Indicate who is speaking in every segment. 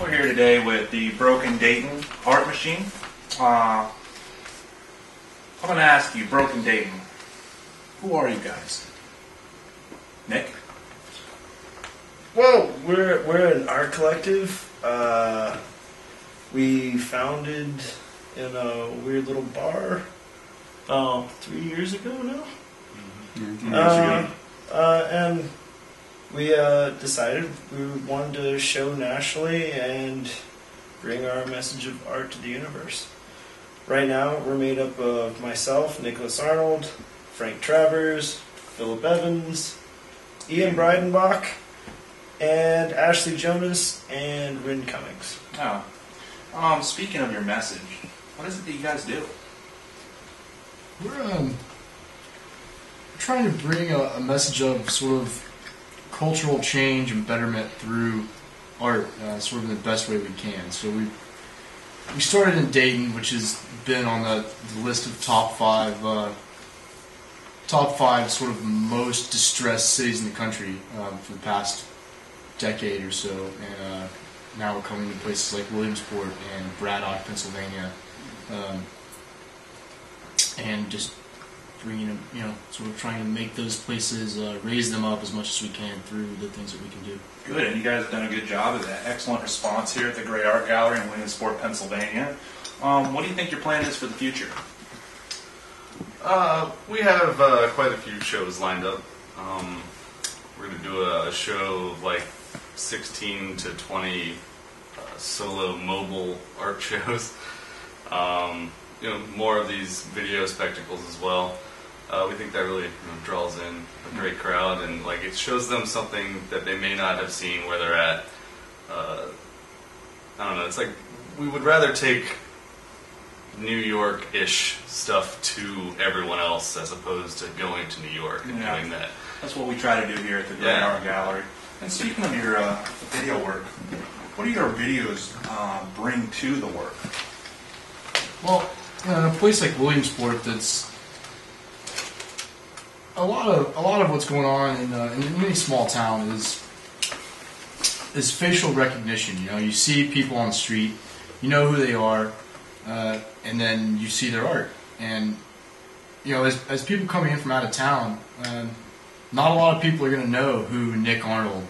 Speaker 1: We're here today with the Broken Dayton Art Machine. I'm going to ask you, Broken Dayton, who are you guys? Nick?
Speaker 2: Well, we're an art collective. We founded in a weird little bar 3 years ago now. And we decided we wanted to show nationally and bring our message of art to the universe. Right now, we're made up of myself, Nicholaus Arnold, Frank Travers, Phillip Evans, Ian Breidenbach, and Ashley Jonas, and Rin Cummings.
Speaker 1: Oh. Speaking of your message, what is it that you guys do?
Speaker 3: We're trying to bring a message of sort of cultural change and betterment through art, sort of in the best way we can. So we started in Dayton, which has been on the list of top five sort of most distressed cities in the country for the past decade or so, and now we're coming to places like Williamsport and Breidenbach, Pennsylvania, and just bringing them, sort of trying to make those places, raise them up as much as we can through the things that we can do.
Speaker 1: Good, and you guys have done a good job of that. Excellent response here at the Great Art Gallery in Williamsport, Pennsylvania. What do you think your plan is for the future?
Speaker 4: We have quite a few shows lined up. We're going to do a show of like 16 to 20 solo mobile art shows. More of these video spectacles as well. We think that really draws in a great crowd, and like it shows them something that they may not have seen where they're at. I don't know. It's like we would rather take New York-ish stuff to everyone else as opposed to going to New York and doing that.
Speaker 1: That's what we try to do here at the Great Art Gallery. And speaking of your video work, what do your videos bring to the work?
Speaker 3: Well, in a place like Williamsport, that's a lot of what's going on in any small town is facial recognition. You see people on the street, you know who they are, and then you see their art. And as people coming in from out of town, not a lot of people are going to know who Nick Arnold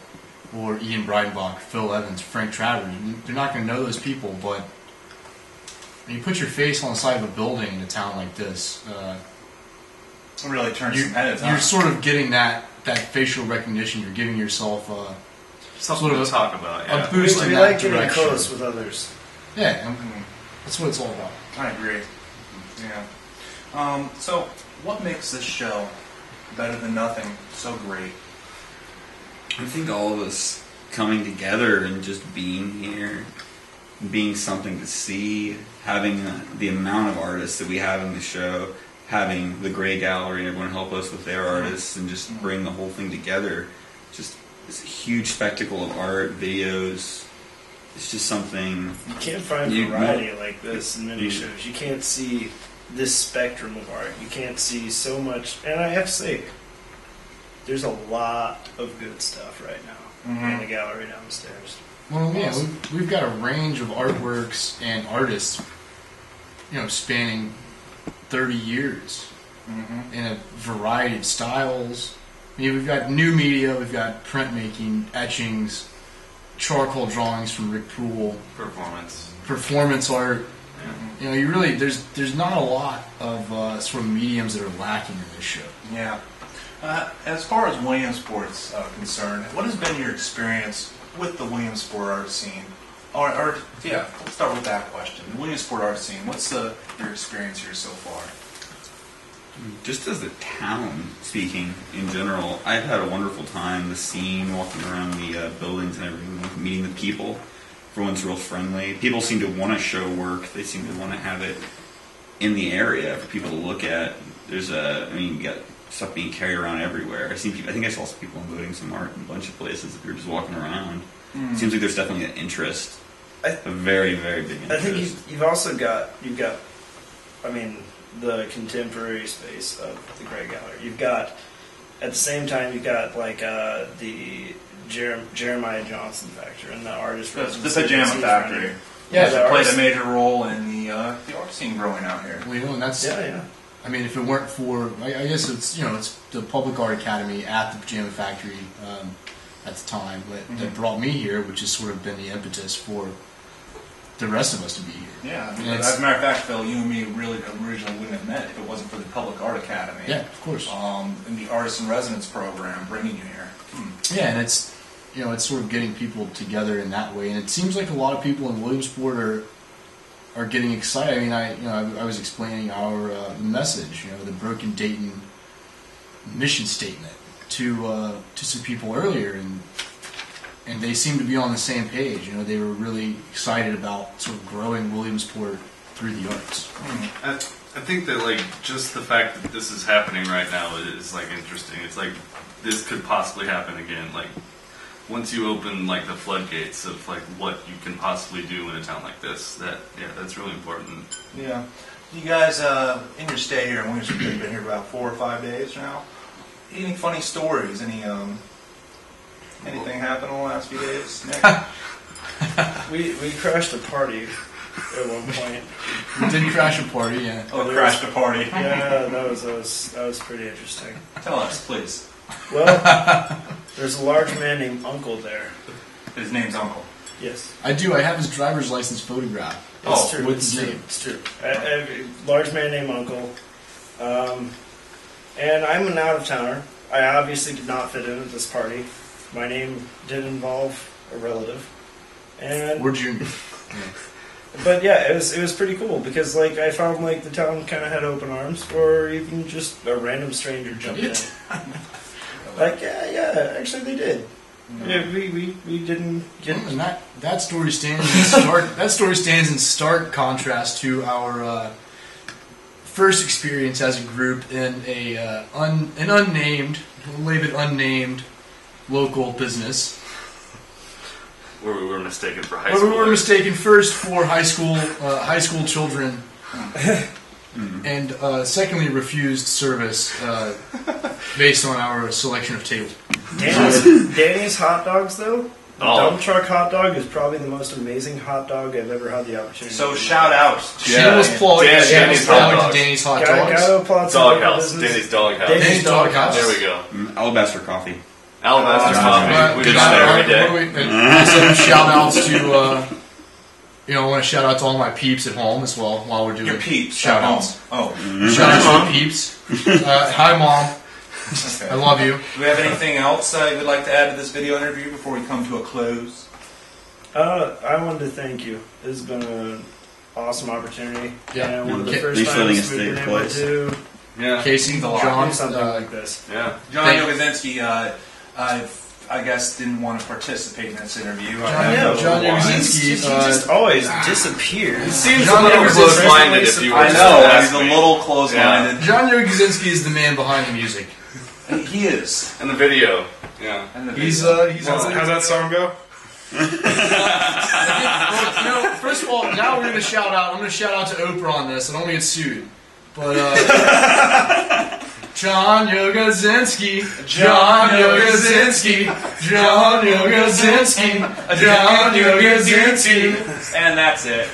Speaker 3: or Ian Breidenbach, Phil Evans, Frank Travers. They're not going to know those people, but when you put your face on the side of a building in a town like this,
Speaker 1: it really turns some heads.
Speaker 3: You're sort of getting that facial recognition. You're giving yourself
Speaker 4: something
Speaker 3: sort of
Speaker 4: to talk about. Yeah.
Speaker 3: A boost in
Speaker 2: we
Speaker 3: that
Speaker 2: like
Speaker 3: direction.
Speaker 2: getting close with others.
Speaker 3: Yeah, that's what it's all about.
Speaker 1: I agree. Yeah. So, what makes this show better than nothing so great?
Speaker 5: I think all of us coming together and just being here, being something to see, having the amount of artists that we have in the show, having the Gray Gallery and everyone help us with their artists and just bring the whole thing together. Just this huge spectacle of art, videos. It's just something...
Speaker 2: You can't find variety like this in many shows. You can't see this spectrum of art. You can't see so much. And I have to say, there's a lot of good stuff right now in the gallery downstairs.
Speaker 3: Well, yeah, we've got a range of artworks and artists, spanning 30 years in a variety of styles. We've got new media, we've got printmaking, etchings, charcoal drawings from Rick Poole, performance art. You really there's not a lot of sort of mediums that are lacking in this show.
Speaker 1: Yeah. As far as Williamsport's concerned, what has been your experience with the Williamsport art scene? Let's start with that question. The Williamsport art scene, what's your experience here so far?
Speaker 5: Just as a town, speaking in general, I've had a wonderful time. The scene, walking around the buildings and everything, meeting the people. Everyone's real friendly. People seem to want to show work. They seem to want to have it in the area for people to look at. You got stuff being carried around everywhere. I think I saw some people unloading some art in a bunch of places if you're just walking around. It seems like there's definitely an interest, a very, very big interest.
Speaker 2: I think you've also got the contemporary space of the Gray Gallery. You've got, at the same time, you've got like the Jeremiah Johnson factor and the artist.
Speaker 1: The
Speaker 2: residency
Speaker 1: Pajama
Speaker 2: that's
Speaker 1: Factory.
Speaker 2: running.
Speaker 1: Yeah,
Speaker 2: the
Speaker 1: it played
Speaker 2: artist-
Speaker 1: a major role in the art scene growing out here.
Speaker 3: Well, you know, and that's
Speaker 2: Yeah.
Speaker 3: I mean, if it weren't for, I guess it's it's the Public Art Academy at the Pajama Factory at the time that brought me here, which has sort of been the impetus for the rest of us to be here.
Speaker 1: Yeah,
Speaker 3: And
Speaker 1: as a matter of fact, Phil, you and me really originally wouldn't have met if it wasn't for the Public Art Academy.
Speaker 3: Yeah, of course.
Speaker 1: And the Artist in Residence program bringing you here.
Speaker 3: Yeah, and it's it's sort of getting people together in that way, and it seems like a lot of people in Williamsport are getting excited. I mean, I was explaining our message, the Broken Dayton mission statement to some people earlier, and they seem to be on the same page. They were really excited about sort of growing Williamsport through the arts.
Speaker 4: I think that like just the fact that this is happening right now is like interesting. It's like this could possibly happen again. Like once you open like the floodgates of like what you can possibly do in a town like this, that's really important.
Speaker 1: Yeah. You guys, in your stay here in Williamsport, you've been here about 4 or 5 days now. Any funny stories? Anything happened in the last few days, Nick?
Speaker 2: We crashed a party at one point.
Speaker 3: We did crash a party, yeah.
Speaker 1: Oh, crashed a party.
Speaker 2: Yeah, that was pretty interesting.
Speaker 1: Tell us, please.
Speaker 2: Well, there's a large man named Uncle there.
Speaker 1: His name's Uncle.
Speaker 2: Yes.
Speaker 3: I do. I have his driver's license photograph.
Speaker 2: It's true.
Speaker 3: with
Speaker 2: It's
Speaker 3: his
Speaker 2: true.
Speaker 3: name.
Speaker 2: It's true. A large man named Uncle. And I'm an out-of-towner. I obviously did not fit in at this party. My name did involve a relative. And
Speaker 3: We're junior.
Speaker 2: but yeah, it was pretty cool because like I found like the town kind of had open arms, or even just a random stranger jumped in. Like yeah, actually they did. Yeah, we didn't get.
Speaker 3: And that story stands in stark. That story stands in stark contrast to our first experience as a group in an unnamed, we'll leave it unnamed, local business.
Speaker 4: Where we were mistaken for high
Speaker 3: Where
Speaker 4: school.
Speaker 3: we were mistaken first for high school children, and secondly refused service based on our selection of tables.
Speaker 2: Danny's hot dogs though. The
Speaker 4: Oh.
Speaker 2: dump truck hot dog is probably the most amazing hot dog I've ever had the opportunity.
Speaker 1: So
Speaker 2: to
Speaker 1: shout out.
Speaker 3: Shameless plug.
Speaker 4: Danny's
Speaker 3: Shameless
Speaker 4: hot
Speaker 3: plug
Speaker 4: dogs.
Speaker 3: to Danny's hot
Speaker 2: Gotta
Speaker 3: dogs.
Speaker 2: applaud some local
Speaker 4: Doghouse.
Speaker 2: business.
Speaker 4: Danny's Doghouse.
Speaker 2: Danny's
Speaker 3: Doghouse.
Speaker 4: There we go.
Speaker 5: Alabaster coffee.
Speaker 4: Alabaster coffee. We
Speaker 5: Good
Speaker 4: got
Speaker 5: start.
Speaker 4: there every day.
Speaker 3: Also, shout outs to I want to shout out to all my peeps at home as well while we're doing
Speaker 1: Your peeps.
Speaker 3: shout outs.
Speaker 1: Oh.
Speaker 3: Shout out to the peeps. Hi, Mom.
Speaker 1: Okay.
Speaker 3: I love you.
Speaker 1: Do we have anything else you would like to add to this video interview before we come to a close?
Speaker 2: I wanted to thank you. This has been an awesome opportunity.
Speaker 3: Yeah.
Speaker 2: And one of the
Speaker 3: Yeah.
Speaker 2: first
Speaker 5: Thanks for letting
Speaker 2: times
Speaker 5: us
Speaker 2: we've
Speaker 5: stay
Speaker 2: been
Speaker 5: in
Speaker 2: able
Speaker 5: place.
Speaker 2: to
Speaker 4: Yeah.
Speaker 3: Casey,
Speaker 1: a lot.
Speaker 3: John,
Speaker 2: do something like this.
Speaker 4: Yeah.
Speaker 1: John
Speaker 3: Thank-
Speaker 1: Yogozinski, I guess, didn't want to participate in this interview.
Speaker 2: I know.
Speaker 3: John
Speaker 2: He
Speaker 3: Yogozinski,
Speaker 2: just always disappears.
Speaker 4: It seems
Speaker 3: John
Speaker 4: a little
Speaker 3: Yogozinski-
Speaker 4: close-minded if you were
Speaker 1: I
Speaker 4: to
Speaker 1: know,
Speaker 4: ask
Speaker 1: he's a
Speaker 4: me.
Speaker 1: little close-minded.
Speaker 3: John Yogozinski is the man behind the music.
Speaker 1: He is.
Speaker 4: And the video. Yeah.
Speaker 1: And the
Speaker 3: He's
Speaker 1: video.
Speaker 6: How's that song go?
Speaker 3: First of all, now we're gonna shout out. I'm gonna shout out to Oprah on this. I don't want to get sued, but John Yogozinski, John Yogozinski, John Yogozinski, John Yogozinski,
Speaker 1: And that's it.